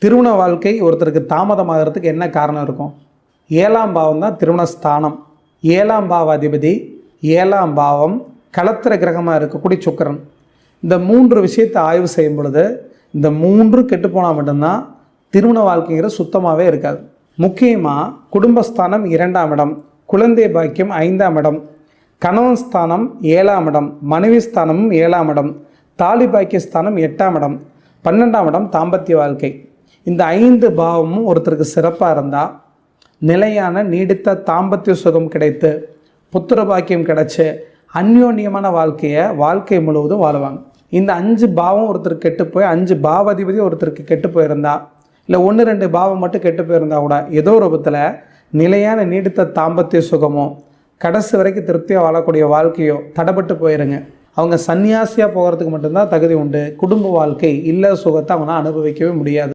திருமண வாழ்க்கை ஒருத்தருக்கு தாமதமாகிறதுக்கு என்ன காரணம் இருக்கும்? 7ஆம் பாவம் தான் திருமண ஸ்தானம். 7ஆம் பாவாதிபதி 7ஆம் பாவம் களத்திர கிரகமாக இருக்கக்கூடிய சுக்கிரன். இந்த 3 விஷயத்தை ஆய்வு செய்யும் பொழுது இந்த 3 கெட்டுப்போனால் மட்டும்தான் திருமண வாழ்க்கைங்கிற சுத்தமாகவே இருக்காது. முக்கியமாக குடும்பஸ்தானம் 2ஆம் இடம், குழந்தை பாக்கியம் 5ஆம் இடம், கணவன் ஸ்தானம் 7ஆம் இடம், மனைவி ஸ்தானமும் 7ஆம் இடம், தாலி பாக்கிய ஸ்தானம் 8ஆம் இடம், 12ஆம் இடம் தாம்பத்திய வாழ்க்கை. இந்த 5 பாவமும் ஒருத்தருக்கு சிறப்பாக இருந்தால் நிலையான நீடித்த தாம்பத்திய சுகம் கிடைத்து புத்திர பாக்கியம் கிடைச்சி அந்யோன்யமான வாழ்க்கை முழுவதும் வாழுவாங்க. இந்த 5 பாவம் ஒருத்தருக்கு கெட்டு போய் 5 பாவாதிபதி ஒருத்தருக்கு கெட்டு போயிருந்தா, இல்லை 1-2 பாவம் மட்டும் கெட்டு போயிருந்தா கூட ஏதோ ஒரு விதத்தில் நிலையான நீடித்த தாம்பத்திய சுகமோ கடைசி வரைக்கும் திருப்தியாக வாழக்கூடிய வாழ்க்கையோ தடைப்பட்டு போயிருங்க. அவங்க சன்னியாசியாக போகிறதுக்கு மட்டும்தான் தகுதி உண்டு. குடும்ப வாழ்க்கை இல்ல சுகத்தை அவங்க அனுபவிக்கவே முடியாது.